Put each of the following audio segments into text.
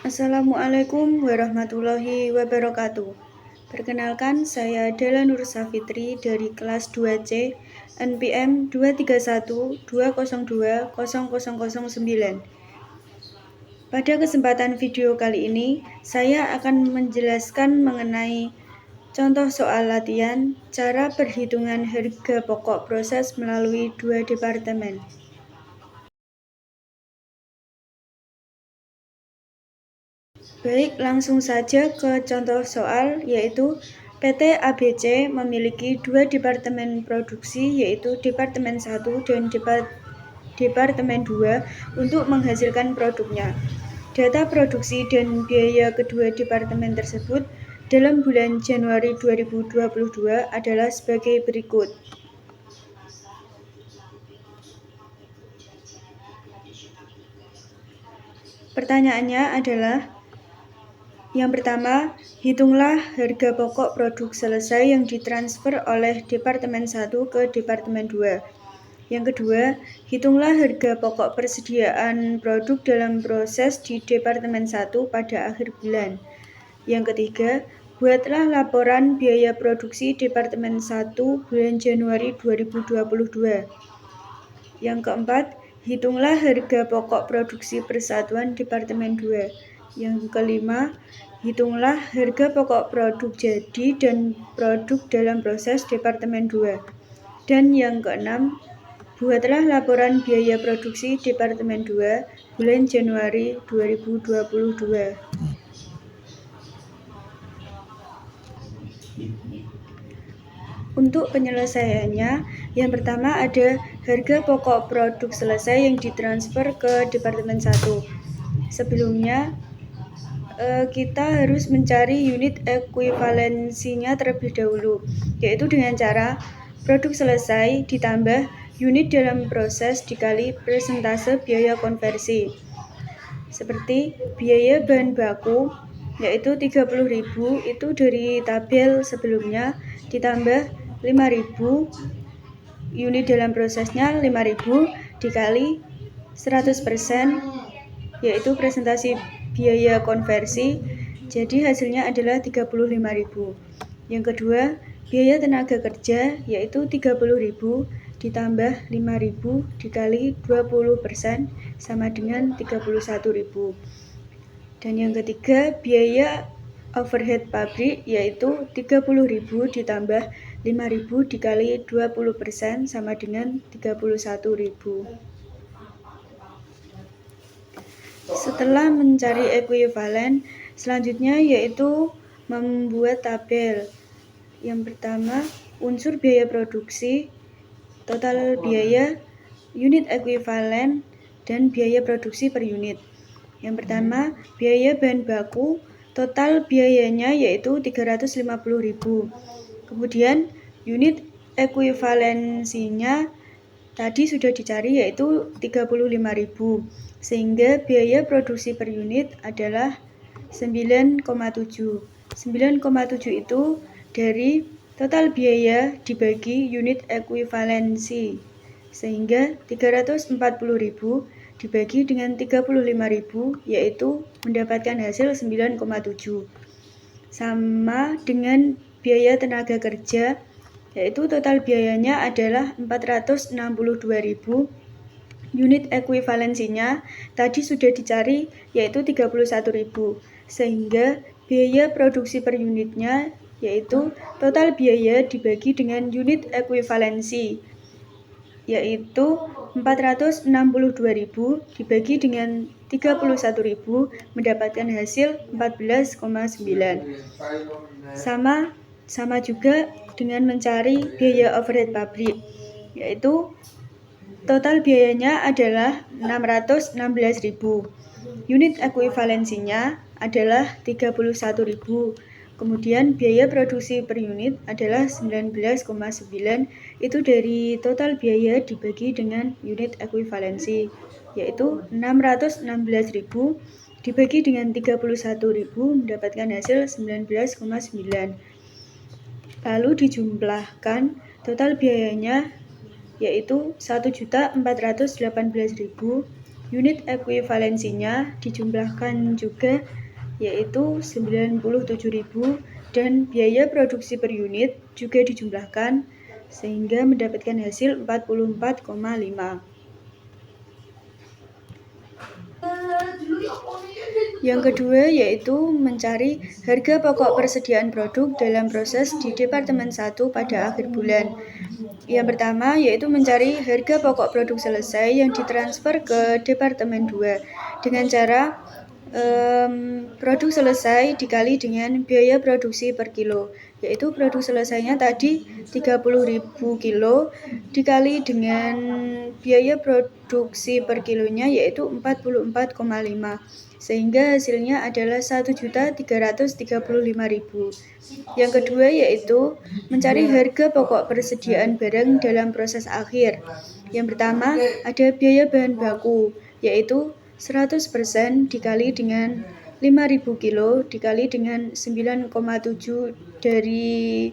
Assalamualaikum warahmatullahi wabarakatuh. Perkenalkan, saya Dela Nur Safitri dari kelas 2C NPM 231202009. Pada kesempatan video kali ini, saya akan menjelaskan mengenai contoh soal latihan cara perhitungan harga pokok proses melalui dua departemen. Baik, langsung saja ke contoh soal, yaitu PT ABC memiliki dua departemen produksi, yaitu Departemen 1 dan Departemen 2 untuk menghasilkan produknya. Data produksi dan biaya kedua departemen tersebut dalam bulan Januari 2022 adalah sebagai berikut. Pertanyaannya adalah, yang pertama, hitunglah harga pokok produk selesai yang ditransfer oleh Departemen 1 ke Departemen 2. Yang kedua, hitunglah harga pokok persediaan produk dalam proses di Departemen 1 pada akhir bulan. Yang ketiga, buatlah laporan biaya produksi Departemen 1 bulan Januari 2022. Yang keempat, hitunglah harga pokok produksi persatuan Departemen 2. Yang kelima, hitunglah harga pokok produk jadi dan produk dalam proses Departemen 2. Dan yang keenam, buatlah laporan biaya produksi Departemen 2 bulan Januari 2022. Untuk penyelesaiannya, yang pertama ada harga pokok produk selesai yang ditransfer ke Departemen 1. Sebelumnya, kita harus mencari unit ekuivalensinya terlebih dahulu, yaitu dengan cara produk selesai ditambah unit dalam proses dikali persentase biaya konversi. Seperti biaya bahan baku, yaitu 30.000 itu dari tabel sebelumnya, ditambah 5.000, unit dalam prosesnya 5.000 dikali 100%, yaitu presentasi biaya konversi, jadi hasilnya adalah 35.000. Yang kedua, biaya tenaga kerja, yaitu 30.000 ditambah 5.000 dikali 20% sama dengan 31.000. Dan yang ketiga, biaya overhead pabrik, yaitu 30.000 ditambah 5.000 dikali 20% sama dengan 31.000. Setelah mencari ekuivalen, selanjutnya yaitu membuat tabel. Yang pertama, unsur biaya produksi, total biaya, unit ekuivalen, dan biaya produksi per unit. Yang pertama, biaya bahan baku, total biayanya yaitu 350.000. Kemudian unit ekuivalensinya tadi sudah dicari yaitu 35.000, sehingga biaya produksi per unit adalah 9,7. 9,7 itu dari total biaya dibagi unit ekuivalensi, sehingga 340.000 dibagi dengan 35.000 yaitu mendapatkan hasil 9,7. Sama dengan biaya tenaga kerja, yaitu total biayanya adalah 462.000. Unit ekuivalensinya tadi sudah dicari yaitu 31.000, sehingga biaya produksi per unitnya yaitu total biaya dibagi dengan unit ekuivalensi, yaitu 462.000 dibagi dengan 31.000 mendapatkan hasil 14,9. Sama juga dengan mencari biaya overhead pabrik, yaitu total biayanya adalah 616.000. Unit ekuivalensinya adalah 31.000. Kemudian biaya produksi per unit adalah 19,9, itu dari total biaya dibagi dengan unit ekuivalensi, yaitu 616.000 dibagi dengan 31.000 mendapatkan hasil 19,9. Lalu dijumlahkan total biayanya yaitu 1.418.000 Unit ekuivalensinya dijumlahkan juga, yaitu 97.000, dan biaya produksi per unit juga dijumlahkan sehingga mendapatkan hasil 44,5. Yang kedua yaitu mencari harga pokok persediaan produk dalam proses di Departemen 1 pada akhir bulan. Yang pertama yaitu mencari harga pokok produk selesai yang ditransfer ke Departemen 2 dengan cara produk selesai dikali dengan biaya produksi per kilo, yaitu produk selesainya tadi 30.000 kilo dikali dengan biaya produksi per kilonya yaitu 44,5, sehingga hasilnya adalah 1.335.000. Yang kedua yaitu mencari harga pokok persediaan barang dalam proses akhir. Yang pertama ada biaya bahan baku, yaitu 100% dikali dengan 5.000 kilo dikali dengan 9,7 dari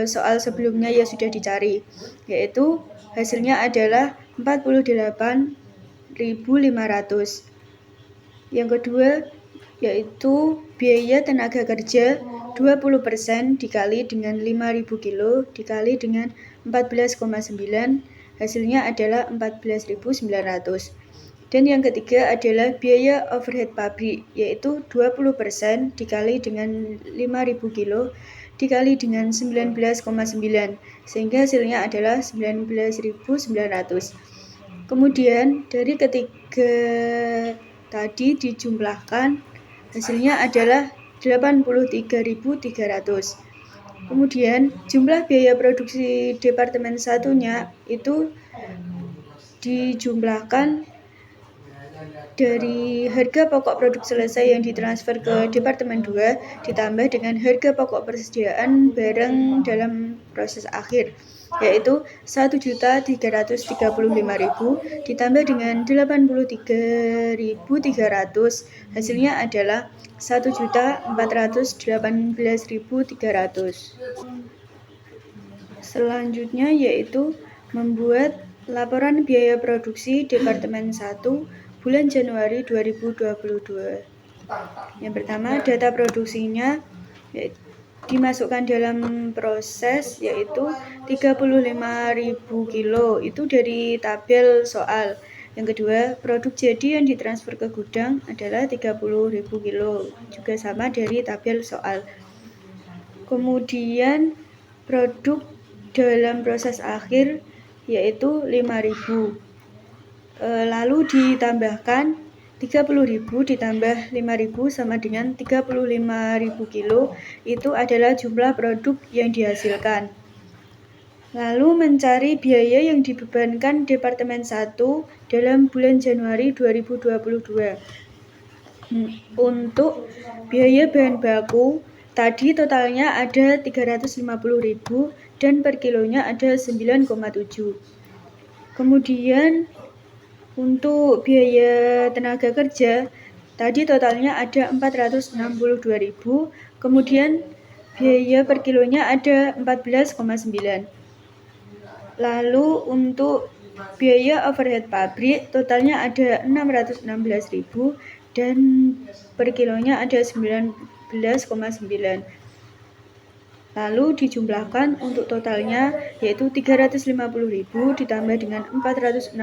soal sebelumnya yang sudah dicari, yaitu hasilnya adalah 48.500. Yang kedua yaitu biaya tenaga kerja 20% dikali dengan 5.000 kilo dikali dengan 14,9, hasilnya adalah 14.900. Dan yang ketiga adalah biaya overhead pabrik, yaitu 20% dikali dengan 5.000 kilo dikali dengan 19,9, sehingga hasilnya adalah 19.900. Kemudian dari ketiga tadi dijumlahkan, hasilnya adalah 83.300. Kemudian jumlah biaya produksi Departemen 1-nya itu dijumlahkan dari harga pokok produk selesai yang ditransfer ke Departemen 2 ditambah dengan harga pokok persediaan barang dalam proses akhir, yaitu 1.335.000 ditambah dengan 83.300, hasilnya adalah 1.418.300. Selanjutnya yaitu membuat laporan biaya produksi Departemen 1 bulan Januari 2022. Yang pertama, data produksinya dimasukkan dalam proses yaitu 35.000 kilo, itu dari tabel soal. Yang kedua, produk jadi yang ditransfer ke gudang adalah 30.000 kilo, juga sama dari tabel soal. Kemudian produk dalam proses akhir yaitu 5.000. Lalu ditambahkan 30.000 ditambah 5.000 sama dengan 35.000 kilo, itu adalah jumlah produk yang dihasilkan. Lalu mencari biaya yang dibebankan Departemen 1 dalam bulan Januari 2022. Untuk biaya bahan baku tadi totalnya ada 350.000 dan per kilonya ada 9,7. Kemudian untuk biaya tenaga kerja tadi totalnya ada 462.000, kemudian biaya per kilonya ada 14,9. Lalu untuk biaya overhead pabrik totalnya ada 616.000 dan per kilonya ada 19,9. Lalu dijumlahkan untuk totalnya yaitu 350.000 ditambah dengan 462.000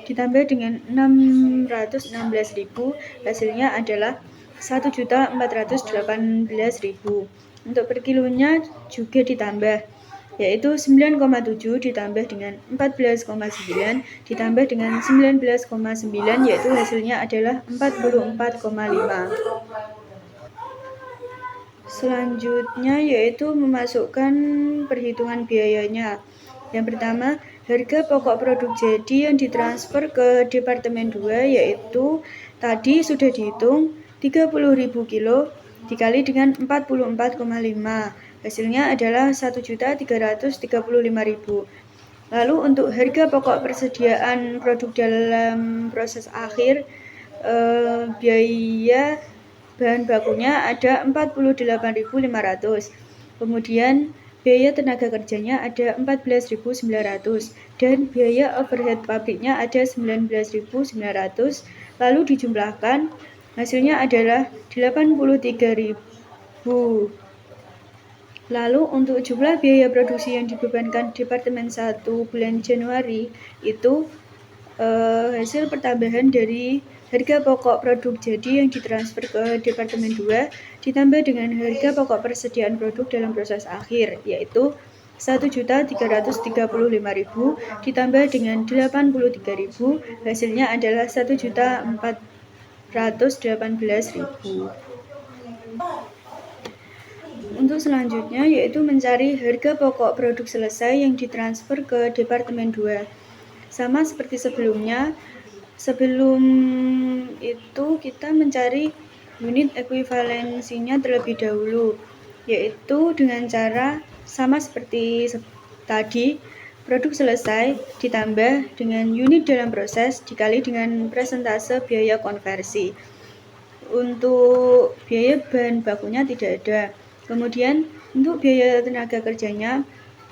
ditambah dengan 616.000, hasilnya adalah 1.418.000. Untuk per kilonya juga ditambah yaitu 9,7 ditambah dengan 14,9 ditambah dengan 19,9, yaitu hasilnya adalah 44,5. Selanjutnya yaitu memasukkan perhitungan biayanya. Yang pertama, harga pokok produk jadi yang ditransfer ke Departemen 2 yaitu tadi sudah dihitung 30.000 kilo dikali dengan 44,5. Hasilnya adalah 1.335.000. Lalu untuk harga pokok persediaan produk dalam proses akhir, biaya bahan bakunya ada 48.500. Kemudian biaya tenaga kerjanya ada 14.900 dan biaya overhead pabriknya ada 19.900, lalu dijumlahkan hasilnya adalah 83.000. Lalu untuk jumlah biaya produksi yang dibebankan Departemen 1 bulan Januari itu hasil pertambahan dari harga pokok produk jadi yang ditransfer ke Departemen 2 ditambah dengan harga pokok persediaan produk dalam proses akhir, yaitu 1.335.000 ditambah dengan 83.000, hasilnya adalah 1.418.000. Untuk selanjutnya yaitu mencari harga pokok produk selesai yang ditransfer ke Departemen 2. Sama seperti sebelumnya, sebelum itu kita mencari unit ekuivalensinya terlebih dahulu, yaitu dengan cara sama seperti tadi, produk selesai ditambah dengan unit dalam proses dikali dengan persentase biaya konversi. Untuk biaya bahan bakunya tidak ada. Kemudian untuk biaya tenaga kerjanya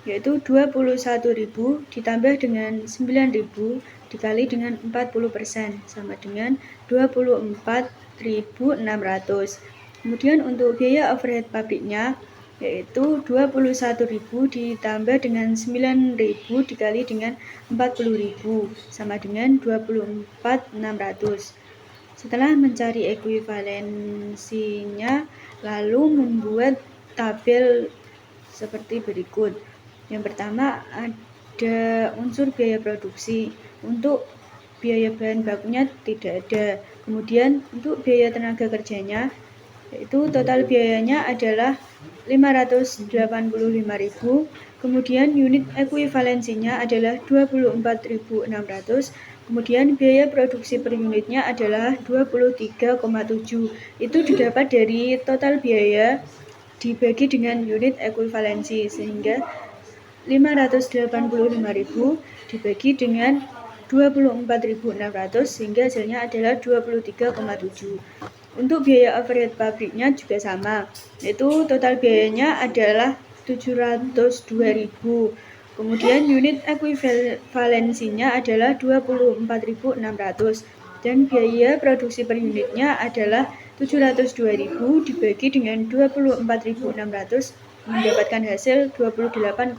yaitu 21.000 ditambah dengan 9.000 dikali dengan 40% sama dengan 24.600. Kemudian untuk biaya overhead pabriknya yaitu 21.000 ditambah dengan 9.000 dikali dengan 40.000 sama dengan 24.600. Setelah mencari ekuivalensinya, lalu membuat tabel seperti berikut. Yang pertama ada unsur biaya produksi. Untuk biaya bahan bakunya tidak ada. Kemudian untuk biaya tenaga kerjanya, yaitu total biayanya adalah 585.000. Kemudian unit ekuivalensinya adalah 24.600. Kemudian biaya produksi per unitnya adalah 23,7. Itu didapat dari total biaya dibagi dengan unit ekuivalensi, sehingga 585.000 dibagi dengan 24.600 sehingga hasilnya adalah 23,7. Untuk biaya overhead pabriknya juga sama, yaitu total biayanya adalah 702.000. Kemudian unit ekuivalensinya adalah 24.600 dan biaya produksi per unitnya adalah 702.000 dibagi dengan 24.600 mendapatkan hasil 28,5.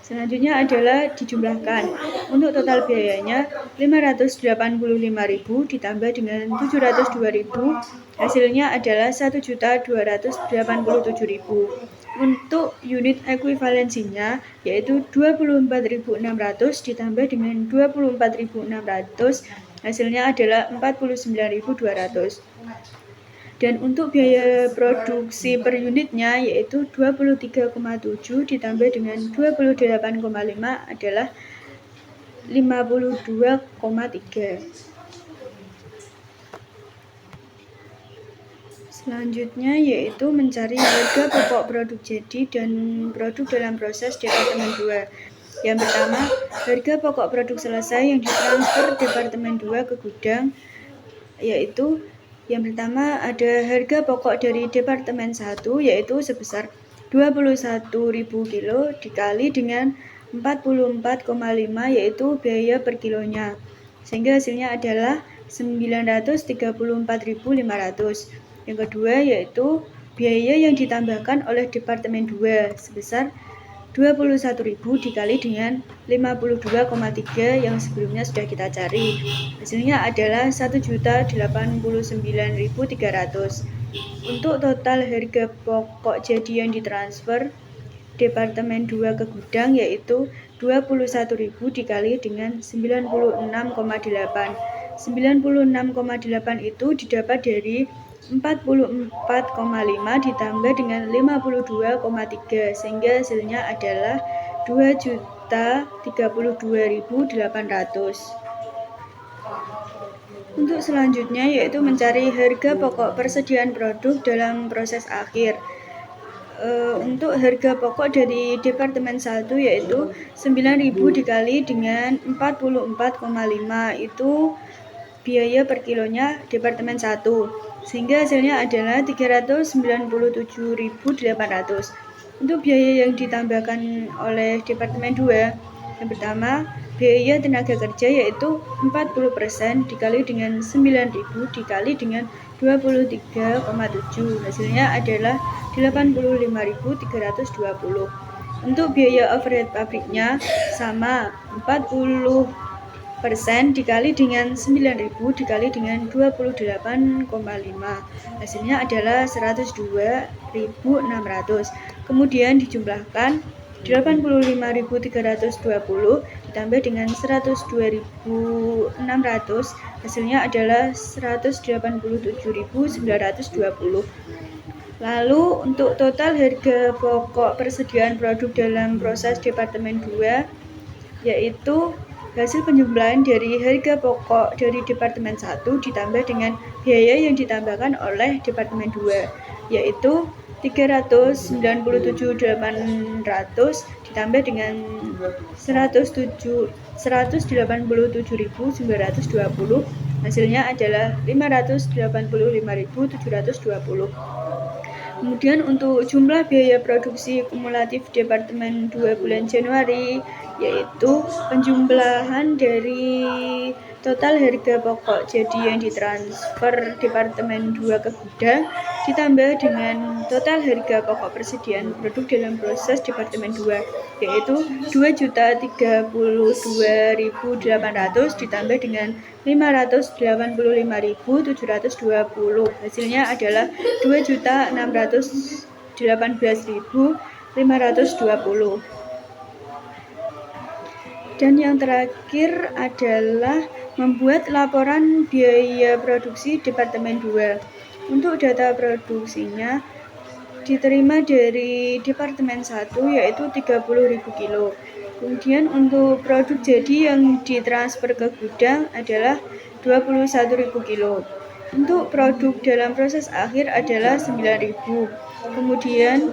Selanjutnya adalah dijumlahkan. Untuk total biayanya 585.000 ditambah dengan 702.000, hasilnya adalah 1.287.000. Untuk unit ekuivalensinya yaitu 24.600 ditambah dengan 24.600, hasilnya adalah 49.200. Dan untuk biaya produksi per unitnya yaitu 23,7 ditambah dengan 28,5 adalah 52,3. Selanjutnya yaitu mencari harga pokok produk jadi dan produk dalam proses Departemen 2. Yang pertama, harga pokok produk selesai yang ditransfer Departemen 2 ke gudang, yaitu yang pertama ada harga pokok dari Departemen 1 yaitu sebesar 21.000 kilo dikali dengan 44,5 yaitu biaya per kilonya, sehingga hasilnya adalah 934.500. Yang kedua yaitu biaya yang ditambahkan oleh Departemen 2 sebesar 21.000 dikali dengan 52,3 yang sebelumnya sudah kita cari. Hasilnya adalah 1.089.300. Untuk total harga pokok jadi yang ditransfer Departemen 2 ke gudang yaitu 21.000 dikali dengan 96,8. 96,8 itu didapat dari 44,5 ditambah dengan 52,3 sehingga hasilnya adalah 2.032.800. Untuk selanjutnya yaitu mencari harga pokok persediaan produk dalam proses akhir. Untuk harga pokok dari Departemen 1 yaitu 9.000 dikali dengan 44,5 itu biaya per kilonya Departemen 1, sehingga hasilnya adalah 397.800. Untuk biaya yang ditambahkan oleh Departemen 2, yang pertama, biaya tenaga kerja yaitu 40% dikali dengan 9.000 dikali dengan 23,7. Hasilnya adalah 85.320. Untuk biaya overhead pabriknya sama 40% dikali dengan 9.000 dikali dengan 28,5. Hasilnya adalah 102.600. Kemudian dijumlahkan 85.320 ditambah dengan 102.600, hasilnya adalah 187.920. Lalu untuk total harga pokok persediaan produk dalam proses Departemen 2 yaitu hasil penjumlahan dari harga pokok dari Departemen 1 ditambah dengan biaya yang ditambahkan oleh Departemen 2 yaitu 397.800 ditambah dengan 187.920, hasilnya adalah 585.720. Kemudian untuk jumlah biaya produksi kumulatif Departemen 2 bulan Januari yaitu penjumlahan dari total harga pokok jadi yang ditransfer Departemen 2 ke gudang ditambah dengan total harga pokok persediaan produk dalam proses Departemen 2 yaitu 2.032.800 ditambah dengan 585.720. Hasilnya adalah 2.618.520. Dan yang terakhir adalah membuat laporan biaya produksi Departemen 2. Untuk data produksinya diterima dari Departemen 1 yaitu 30.000 kilo. Kemudian untuk produk jadi yang ditransfer ke gudang adalah 21.000 kilo. Untuk produk dalam proses akhir adalah 9.000. Kemudian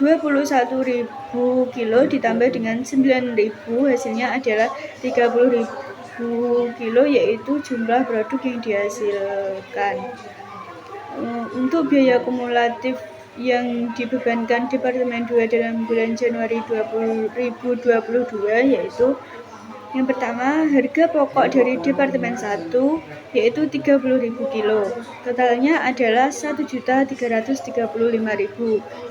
21.000 kilo ditambah dengan 9.000 hasilnya adalah 30.000 kilo yaitu jumlah produk yang dihasilkan. Untuk biaya kumulatif yang dibebankan Departemen 2 dalam bulan Januari 2022 yaitu yang pertama, harga pokok dari Departemen 1 yaitu 30.000 kilo. Totalnya adalah 1.335.000.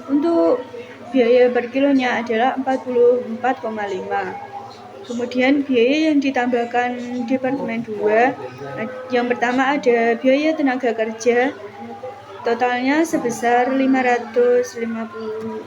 Untuk biaya per kilonya adalah 44,5. Kemudian biaya yang ditambahkan Departemen 2, yang pertama ada biaya tenaga kerja, totalnya sebesar 550.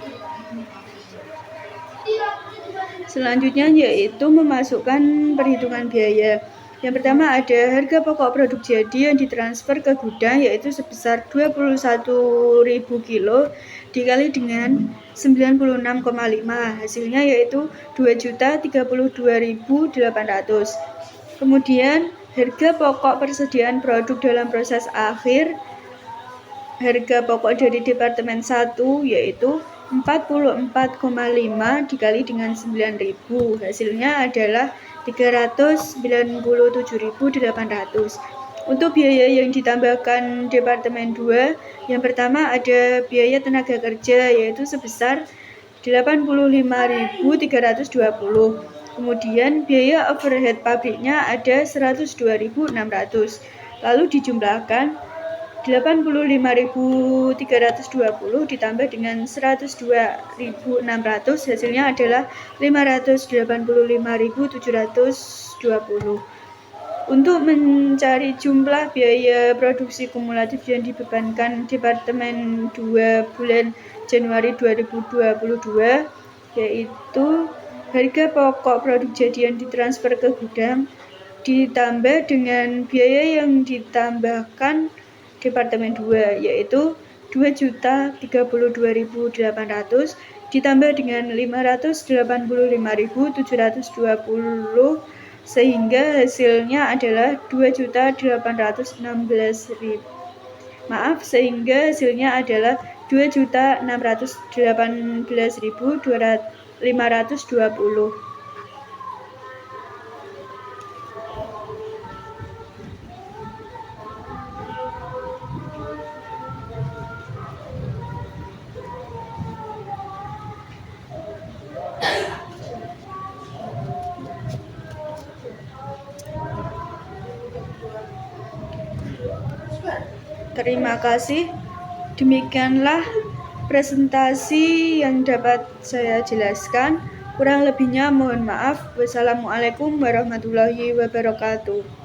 Selanjutnya yaitu memasukkan perhitungan biaya. Yang pertama ada harga pokok produk jadi yang ditransfer ke gudang yaitu sebesar 21.000 kilo dikali dengan 96,5. Hasilnya yaitu 2.032.800. Kemudian harga pokok persediaan produk dalam proses akhir, harga pokok dari Departemen 1 yaitu 44,5 dikali dengan 9.000. Hasilnya adalah 397.800. Untuk biaya yang ditambahkan Departemen 2, yang pertama ada biaya tenaga kerja yaitu sebesar 85.320. Kemudian biaya overhead pabriknya ada 102.600. Lalu dijumlahkan 85.320 ditambah dengan 102.600 hasilnya adalah 585.720. Untuk mencari jumlah biaya produksi kumulatif yang dibebankan Departemen 2 bulan Januari 2022 yaitu harga pokok produk jadi yang ditransfer ke gudang ditambah dengan biaya yang ditambahkan Departemen 2 yaitu 2.032.800 ditambah dengan 585.720 sehingga hasilnya adalah 2.816.000. Sehingga hasilnya adalah 2.618.520. Terima kasih. Demikianlah presentasi yang dapat saya jelaskan. Kurang lebihnya mohon maaf. Wassalamualaikum warahmatullahi wabarakatuh.